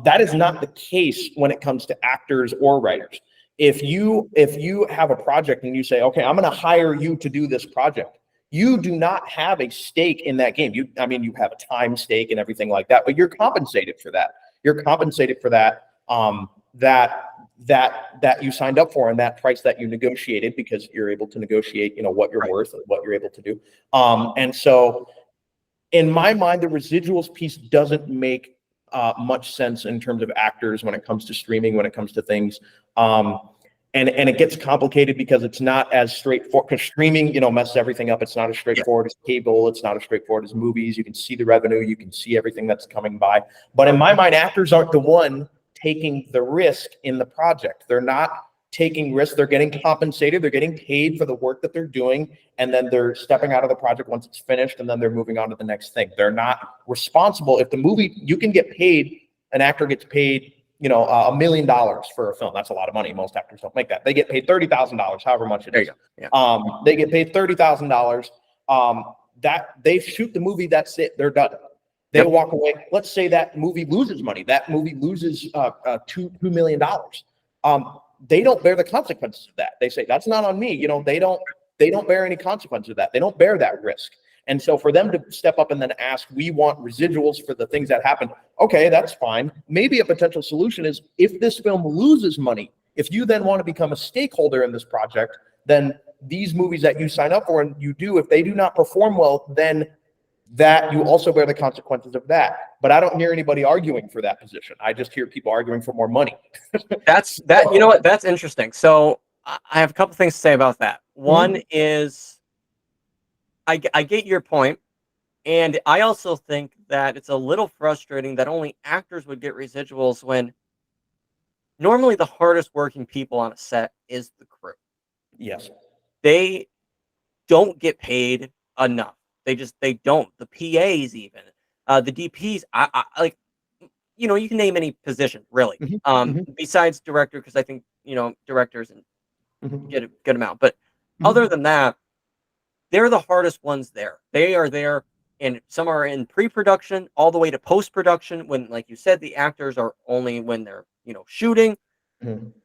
That is not the case when it comes to actors or writers. If you have a project and you say, okay, I'm going to hire you to do this project, you do not have a stake in that game. You have a time stake and everything like that, but you're compensated for that. You're compensated for that, that you signed up for and that price that you negotiated, because you're able to negotiate, what you're worth and what you're able to do. And so in my mind, the residuals piece doesn't make much sense in terms of actors when it comes to streaming, when it comes to things. And it gets complicated because it's not as straightforward, because streaming, messes everything up. It's not as straightforward as cable. It's not as straightforward as movies. You can see the revenue. You can see everything that's coming by. But in my mind, actors aren't the one taking the risk in the project. They're not taking risks. They're getting compensated. They're getting paid for the work that they're doing. And then they're stepping out of the project once it's finished, and then they're moving on to the next thing. They're not responsible. If the movie, you can get paid, an actor gets paid, $1 million for a film. That's a lot of money. Most actors don't make that. They get paid $30,000, however much it is. They get paid $30,000. That they shoot the movie. That's it. They're done. They walk away. Let's say that movie loses money. That movie loses $2 million. They don't bear the consequences of that. They say that's not on me. They don't bear any consequences of that. They don't bear that risk. And so for them to step up and then ask, we want residuals for the things that happen. Okay, that's fine. Maybe a potential solution is, if this film loses money, if you then want to become a stakeholder in this project, then these movies that you sign up for and you do, if they do not perform well, then that you also bear the consequences of that. But I don't hear anybody arguing for that position. I just hear people arguing for more money. That's interesting. So I have a couple things to say about that. One is, I get your point, and I also think that it's a little frustrating that only actors would get residuals when normally the hardest working people on a set is the crew. Yes. They don't get paid enough. They don't. The PAs even, the DPs, I like, you can name any position really, besides director, because I think, directors get a good amount. But other than that, they're the hardest ones there. They are there, and some are in pre-production all the way to post-production, when, like you said, the actors are only when they're, shooting.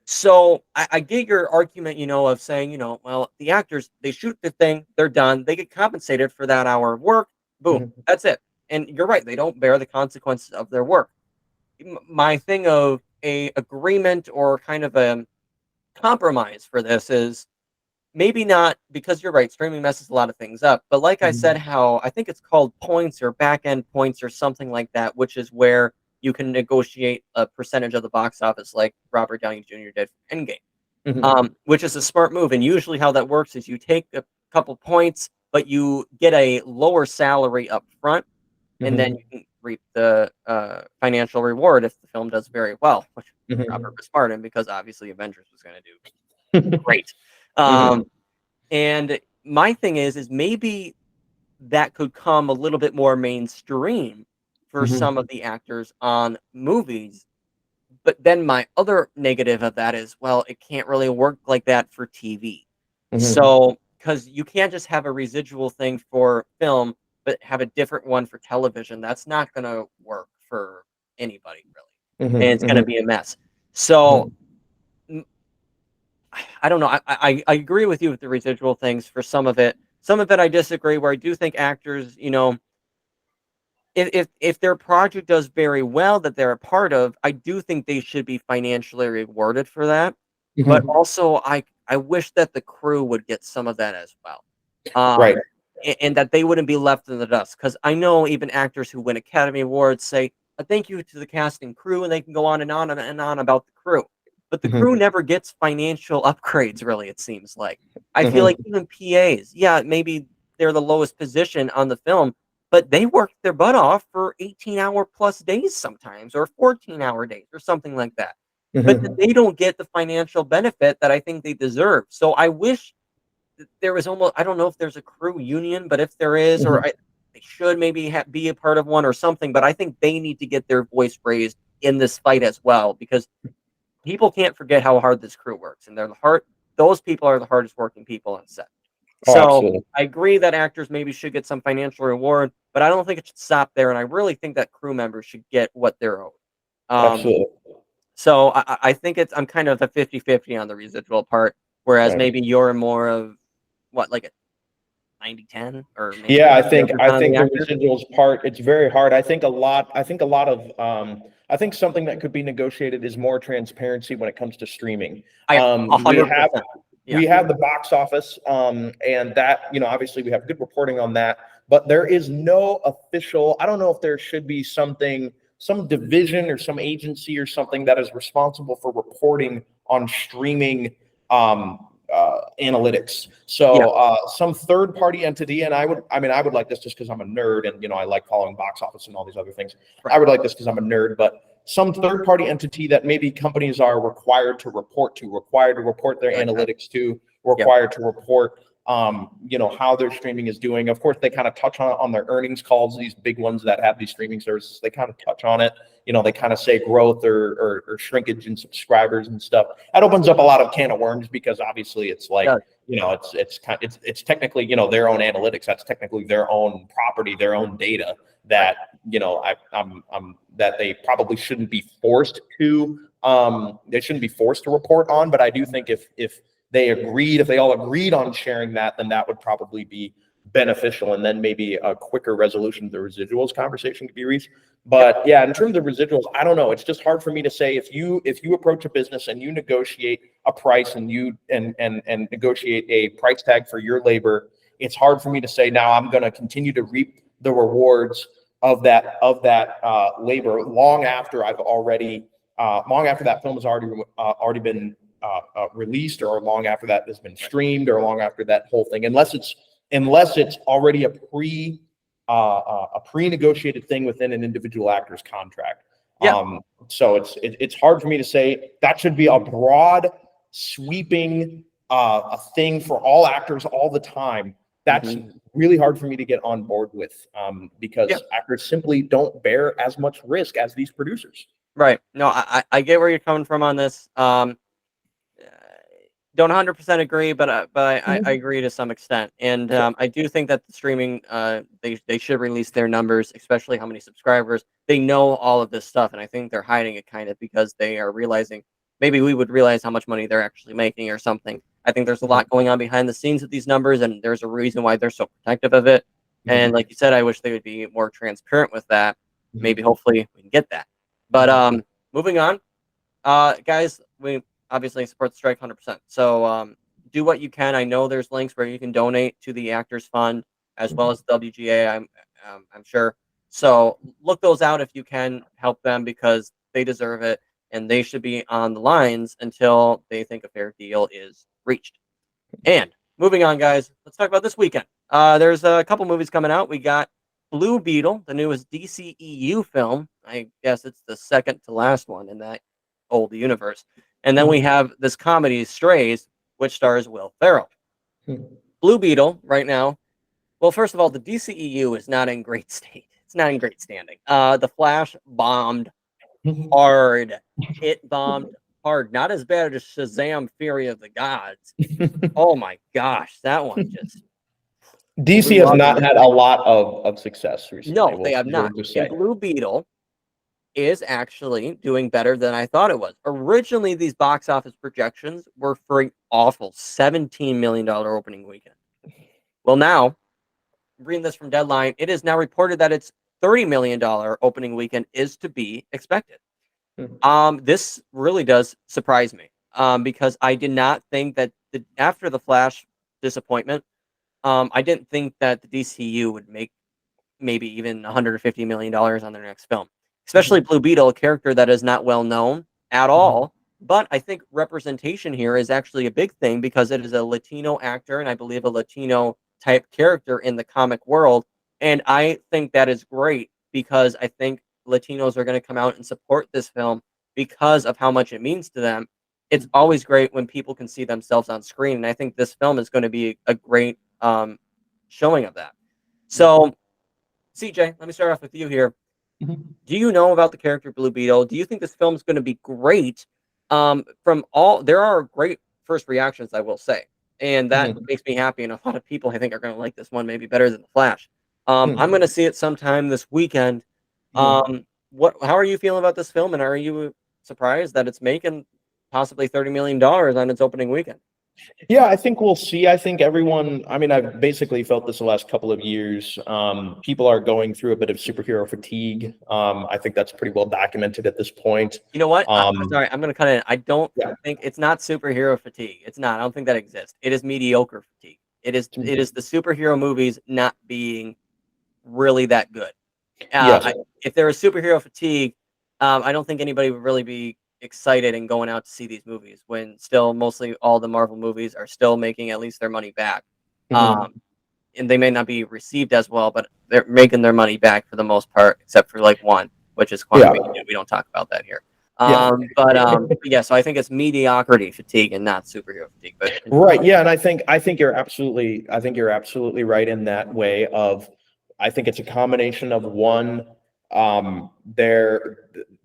So I get your argument, of saying, well, the actors, they shoot the thing, they're done, they get compensated for that hour of work, boom, that's it. And you're right, they don't bear the consequences of their work. My thing of, a agreement or kind of a compromise for this is maybe not, because you're right, streaming messes a lot of things up. But like I said, how I think it's called points or back end points or something like that, which is where you can negotiate a percentage of the box office, like Robert Downey Jr. did for Endgame, which is a smart move. And usually, how that works is you take a couple points, but you get a lower salary up front, and then you can reap the financial reward if the film does very well, which Robert was smart in, because obviously Avengers was going to do great. And my thing is maybe that could come a little bit more mainstream for some of the actors on movies. But then my other negative of that is, well, it can't really work like that for TV. So, because you can't just have a residual thing for film, but have a different one for television. That's not going to work for anybody, really. And it's going to be a mess. So, I don't know. I agree with you with the residual things for some of it. Some of it I disagree, where I do think actors, if their project does very well that they're a part of, I do think they should be financially rewarded for that. But also, I wish that the crew would get some of that as well. Right. And that they wouldn't be left in the dust. Because I know even actors who win Academy Awards say a thank you to the cast and crew, and they can go on and on and on about the crew. But the crew never gets financial upgrades, really, it seems like. I feel like even PAs, yeah, maybe they're the lowest position on the film, but they work their butt off for 18-hour plus days sometimes, or 14-hour days, or something like that. But they don't get the financial benefit that I think they deserve. So I wish that there was almost, I don't know if there's a crew union, but if there is, they should maybe be a part of one or something. But I think they need to get their voice raised in this fight as well, because people can't forget how hard this crew works, and those people are the hardest working people on set. So I agree that actors maybe should get some financial reward, but I don't think it should stop there. And I really think that crew members should get what they're owed. Absolutely. So I think I'm kind of a 50-50 on the residual part, whereas maybe you're more of what, like a 90-10, or maybe Yeah, I think the the residuals part, it's very hard. I think a lot of I think something that could be negotiated is more transparency when it comes to streaming. I 100%. We have the box office, and that, obviously we have good reporting on that, but there is no official, I don't know if there should be some division or some agency or something that is responsible for reporting on streaming analytics. So some third party entity, and I would like this just because I'm a nerd, and I like following box office and all these other things. I would like this because I'm a nerd, but some third party entity that maybe companies are required to report their analytics to, required to report how their streaming is doing. Of course, they kind of touch on their earnings calls. These big ones that have these streaming services, they kind of touch on it. They kind of say growth or shrinkage in subscribers and stuff. That opens up a lot of can of worms, because obviously it's like, it's technically, their own analytics. That's technically their own property, their own data that, that they probably shouldn't be forced to, report on. But I do think if they all agreed on sharing that, then that would probably be beneficial, and then maybe a quicker resolution of the residuals conversation could be reached. But yeah, in terms of residuals, I don't know. It's just hard for me to say. If you approach a business and you negotiate a price and you negotiate a price tag for your labor, it's hard for me to say now I'm going to continue to reap the rewards of that labor long after that film has already been released, or long after that has been streamed, or long after that whole thing, unless it's already a pre-negotiated thing within an individual actor's contract. So it's hard for me to say that should be a broad sweeping a thing for all actors all the time. That's really hard for me to get on board with, because actors simply don't bear as much risk as these producers. Right. No, I get where you're coming from on this. Don't 100% agree, but I agree to some extent. And I do think that the streaming, they should release their numbers, especially how many subscribers. They know all of this stuff, and I think they're hiding it kind of because they are realizing, maybe we would realize how much money they're actually making or something. I think there's a lot going on behind the scenes with these numbers, and there's a reason why they're so protective of it. And like you said, I wish they would be more transparent with that. Maybe, hopefully, we can get that. But moving on, Guys, we obviously support the strike 100%. So do what you can. I know there's links where you can donate to the Actors Fund as well as WGA. I'm sure. So look those out if you can. Help them because they deserve it, and they should be on the lines until they think a fair deal is reached. And moving on, guys, let's talk about this weekend. There's a couple movies coming out. We got Blue Beetle, the newest DCEU film. I guess it's the second to last one in that old universe. And then we have this comedy, Strays, which stars Will Ferrell. Blue Beetle, right now. Well, first of all, the DCEU is not in great state. It's not in great standing. The Flash bombed hard. It bombed hard. Not as bad as Shazam: Fury of the Gods. Oh my gosh, that one just. DC has not had a lot of success recently. No, they have not. And Blue Beetle is actually doing better than I thought it was. Originally, these box office projections were for an awful $17 million opening weekend. Well, now, reading this from Deadline, it is now reported that its $30 million opening weekend is to be expected. This really does surprise me because I did not think that after the Flash disappointment, I didn't think that the DCU would make maybe even $150 million on their next film, especially Blue Beetle, a character that is not well known at all. But I think representation here is actually a big thing because it is a Latino actor and I believe a Latino type character in the comic world. And I think that is great because I think Latinos are going to come out and support this film because of how much it means to them. It's always great when people can see themselves on screen. And I think this film is going to be a great showing of that. So, CJ, let me start off with you here. Do you know about the character Blue Beetle? Do you think this film is going to be great? There are great first reactions, I will say, and that makes me happy. And a lot of people, I think, are going to like this one maybe better than the Flash. I'm going to see it sometime this weekend. How are you feeling about this film, and are you surprised that it's making possibly $30 million on its opening weekend? Yeah, I think we'll see. I think everyone, I mean, I've basically felt this the last couple of years. People are going through a bit of superhero fatigue. I think that's pretty well documented at this point. You know what? I'm sorry, I'm going to cut in. I don't think it's not superhero fatigue. It's not. I don't think that exists. It is mediocre fatigue. It is the superhero movies not being really that good. If there was superhero fatigue, I don't think anybody would really be excited and going out to see these movies when still mostly all the Marvel movies are still making at least their money back. And they may not be received as well, but they're making their money back for the most part, except for like one, which is Quantum. We don't talk about that here. So I think it's mediocrity fatigue and not superhero fatigue. But right, yeah, and I think you're absolutely right in that way of I think it's a combination of one,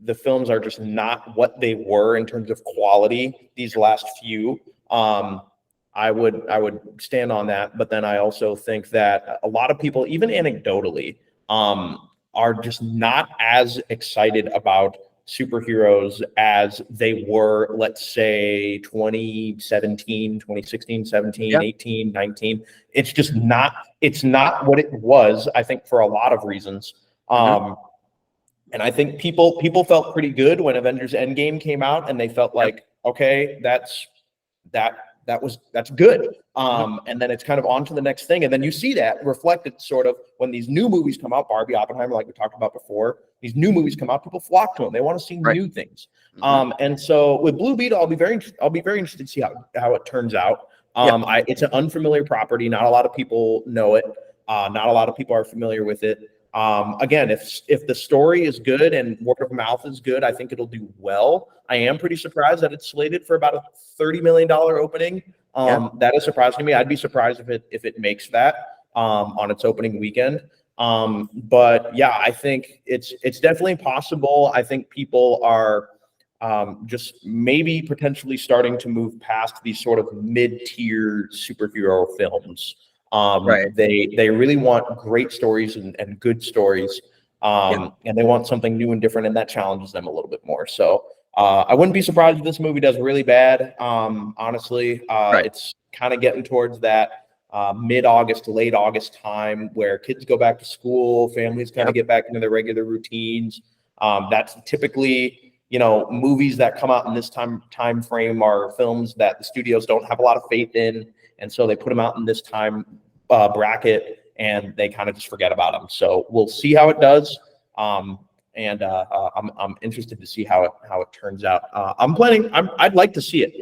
the films are just not what they were in terms of quality these last few. I would stand on that, but then I also think that a lot of people, even anecdotally, are just not as excited about superheroes as they were, let's say 2017, 2016, 17, 18, 19. It's just not, it's not what it was, I think, for a lot of reasons. And I think people felt pretty good when Avengers Endgame came out, and they felt like, okay, that's good. And then it's kind of on to the next thing. And then you see that reflected sort of when these new movies come out, Barbie, Oppenheimer, like we talked about before, these new movies come out, people flock to them. They want to see new things. And so with Blue Beetle, I'll be very interested to see how it turns out. It's an unfamiliar property. Not a lot of people know it. Not a lot of people are familiar with it. Again, if the story is good and word of mouth is good, I think it'll do well. I am pretty surprised that it's slated for about a $30 million opening. That is surprising to me. I'd be surprised if it makes that on its opening weekend. But yeah, I think it's definitely possible. I think people are just maybe potentially starting to move past these sort of mid-tier superhero films. They really want great stories and good stories, and they want something new and different, and that challenges them a little bit more. So I wouldn't be surprised if this movie does really bad. Honestly, it's kind of getting towards that mid-August to late August time where kids go back to school, families kind of get back into their regular routines. That's typically movies that come out in this time frame are films that the studios don't have a lot of faith in, and so they put them out in this time bracket, and they kind of just forget about them. So we'll see how it does. And I'm interested to see how it turns out. I'd like to see it.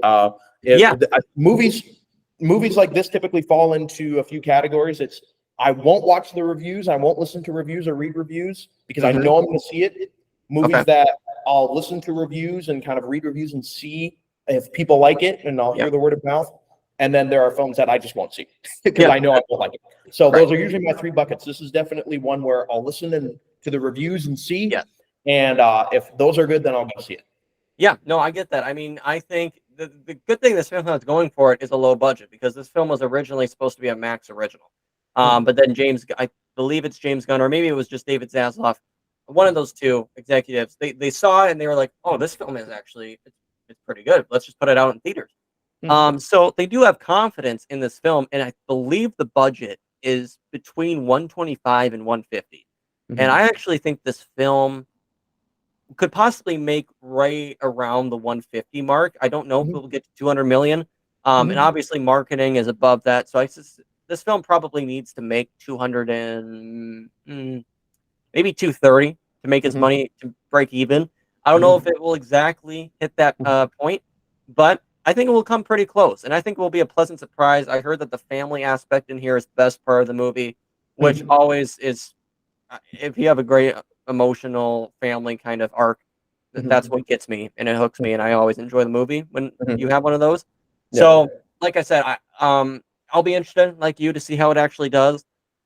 Movies like this typically fall into a few categories. I won't watch the reviews. I won't listen to reviews or read reviews because I know I'm going to see it. Movies that I'll listen to reviews and kind of read reviews and see if people like it, and I'll hear the word of mouth. And then there are films that I just won't see because I know I won't like it. So those are usually my 3 buckets. This is definitely one where I'll listen to the reviews and see. Yeah. And if those are good, then I'll go see it. Yeah, no, I get that. I mean, I think the good thing this film has going for it is a low budget, because this film was originally supposed to be a Max original. But then I believe it's James Gunn, or maybe it was just David Zaslav, one of those 2 executives. They saw it and they were like, oh, this film is actually, it's pretty good. Let's just put it out in theaters. So they do have confidence in this film, and I believe the budget is between 125 and 150. And I actually think this film could possibly make right around the 150 mark. I don't know if it will get to 200 million. And obviously marketing is above that. So this film probably needs to make 200 and maybe 230 to make its money to break even. I don't know if it will exactly hit that point, but I think it will come pretty close. And I think it will be a pleasant surprise. I heard that the family aspect in here is the best part of the movie, which always is, if you have a great emotional family kind of arc, that's what gets me and it hooks me, and I always enjoy the movie when you have one of those. So like I said, I'll be interested, like you, to see how it actually does.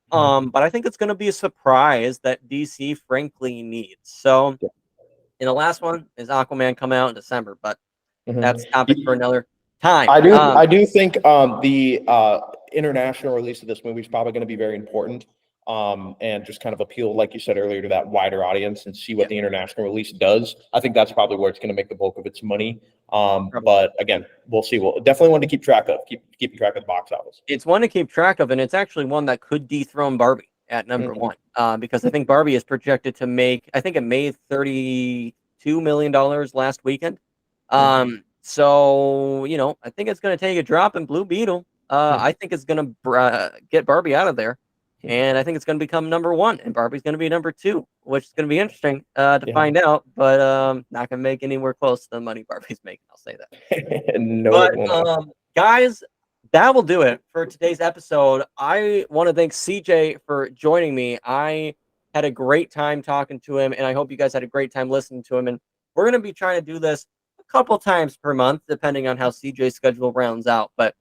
But I think it's going to be a surprise that DC frankly needs. So and the last one is Aquaman coming out in December, but that's topic for another time. I do think the international release of this movie is probably going to be very important. And just kind of appeal, like you said earlier, to that wider audience and see what the international release does. I think that's probably where it's going to make the bulk of its money. But again, we'll see. We'll definitely want to keep track of the box office. It's one to keep track of, and it's actually one that could dethrone Barbie at number 1, because I think Barbie is projected to make, I think it made $32 million last weekend. So, I think it's going to take a drop in Blue Beetle. I think it's going to get Barbie out of there. And I think it's going to become number 1, and Barbie's going to be number 2, which is going to be interesting to find out. But not going to make anywhere close to the money Barbie's making. I'll say that. Guys, that will do it for today's episode. I want to thank CJ for joining me. I had a great time talking to him, and I hope you guys had a great time listening to him. And we're going to be trying to do this a couple times per month, depending on how CJ's schedule rounds out. But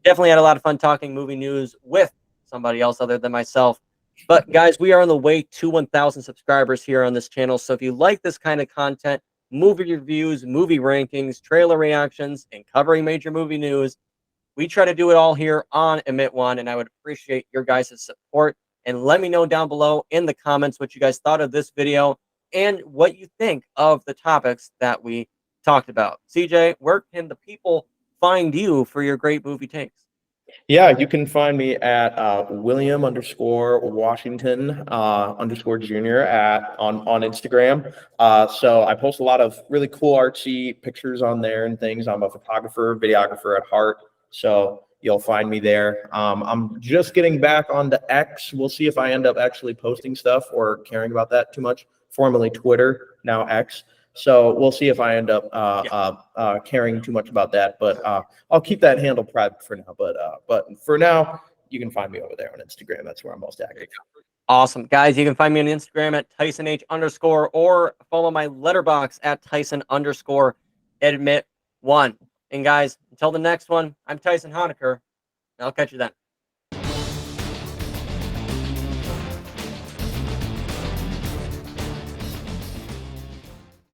definitely had a lot of fun talking movie news with somebody else other than myself. But guys, we are on the way to 1,000 subscribers here on this channel. So if you like this kind of content, movie reviews, movie rankings, trailer reactions, and covering major movie news, we try to do it all here on Emit One, and I would appreciate your guys' support. And let me know down below in the comments what you guys thought of this video and what you think of the topics that we talked about. CJ, where can the people find you for your great movie takes? Yeah, you can find me at William_Washington _Jr. on Instagram. So I post a lot of really cool artsy pictures on there and things. I'm a photographer, videographer at heart, so you'll find me there. I'm just getting back onto X. We'll see if I end up actually posting stuff or caring about that too much. Formerly Twitter, now X. So we'll see if I end up caring too much about that, but I'll keep that handle private for now. But for now, you can find me over there on Instagram. That's where I'm most active. Awesome, guys. You can find me on Instagram at TysonH_ or follow my Letterboxd at Tyson_Admit1. And guys, until the next one, I'm Tyson Honecker, and I'll catch you then.